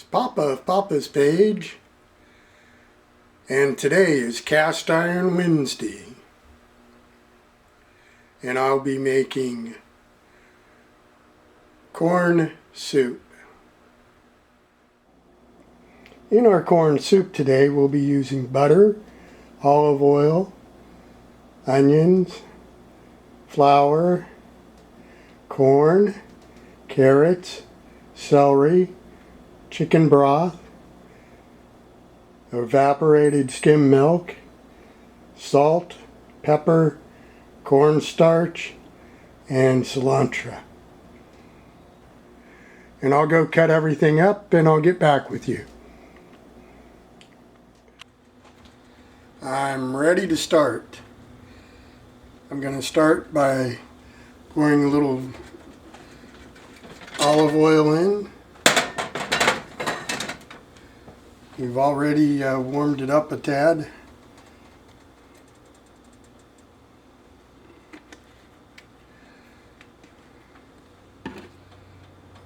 It's Papa of Papa's page, and today is Cast Iron Wednesday, and I'll be making corn soup. In our corn soup today we'll be using butter, olive oil, onions, flour, corn, carrots, celery, chicken broth, evaporated skim milk, salt, pepper, cornstarch, and cilantro. And I'll go cut everything up and I'll get back with you. I'm ready to start. I'm going to start by pouring a little olive oil in. We've already warmed it up a tad.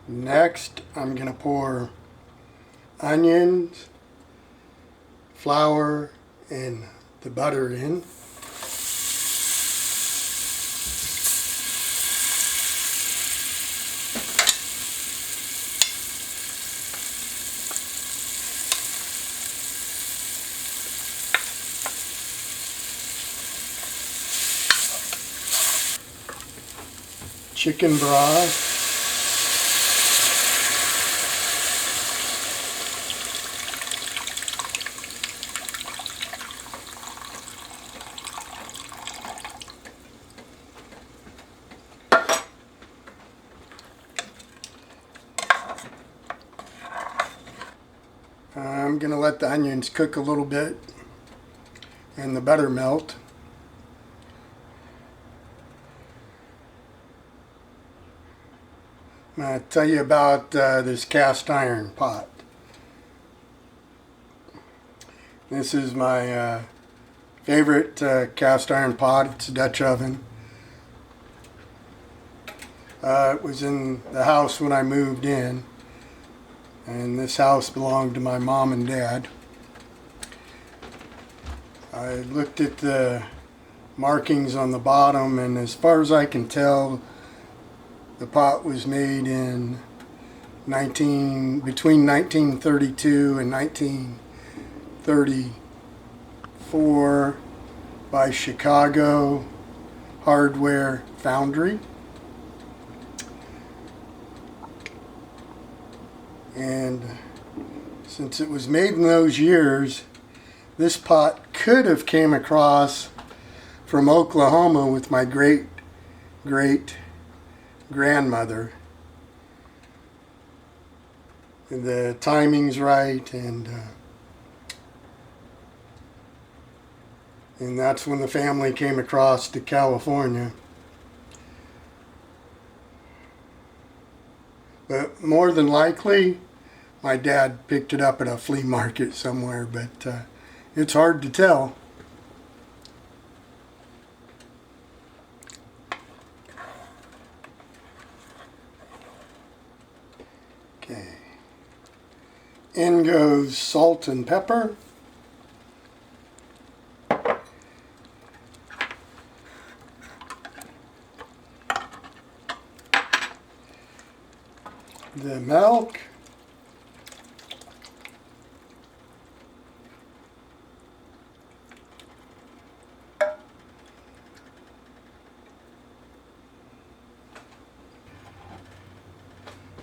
Next, I'm going to pour onions, flour, and the butter in. Chicken broth, I'm going to let the onions cook a little bit and the butter melt. I'm going to tell you about this cast iron pot. This is my favorite cast iron pot. It's a Dutch oven. It was in the house when I moved in, and this house belonged to my mom and dad. I looked at the markings on the bottom, and as far as I can tell, the pot was made in between 1932 and 1934 by Chicago Hardware Foundry. And since it was made in those years, this pot could have came across from Oklahoma with my great grandmother. The timing's right, and that's when the family came across to California. But more than likely, my dad picked it up at a flea market somewhere, but it's hard to tell. Okay. In goes salt and pepper. The milk.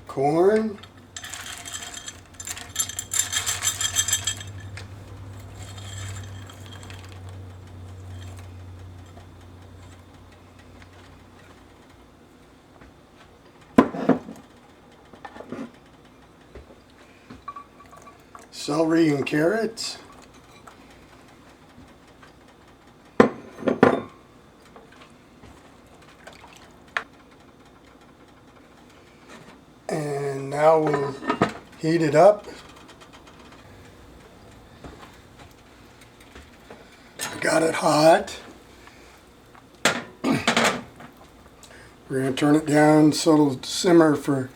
Corn. Celery and carrots. And now we'll heat it up. Got it hot. We're going to turn it down so it'll simmer for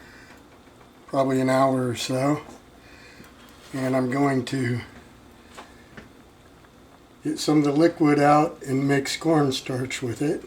probably an hour or so. And I'm going to get some of the liquid out and mix cornstarch with it.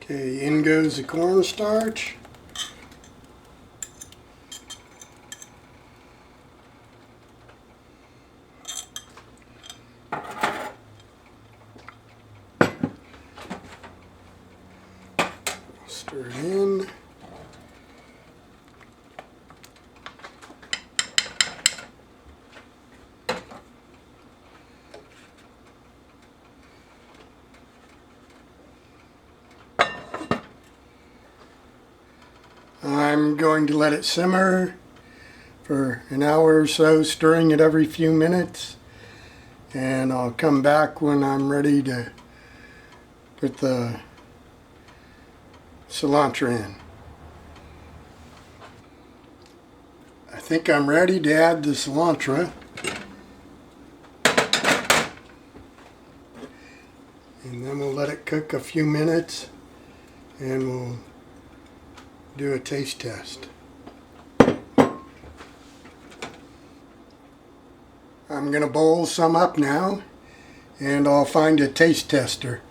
Okay, in goes the cornstarch. Stir it in. I'm going to let it simmer for an hour or so, stirring it every few minutes, and I'll come back when I'm ready to put the cilantro in. I think I'm ready to add the cilantro. And then we'll let it cook a few minutes and we'll do a taste test. I'm going to boil some up now and I'll find a taste tester.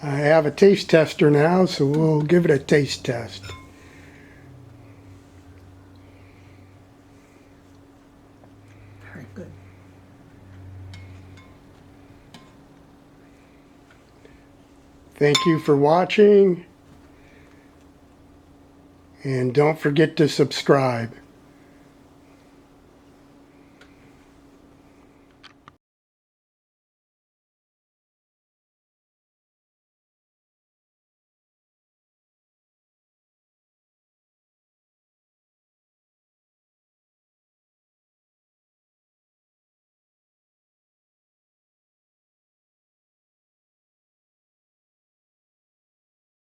I have a taste tester now, so we'll give it a taste test. Very good. Thank you for watching, and don't forget to subscribe.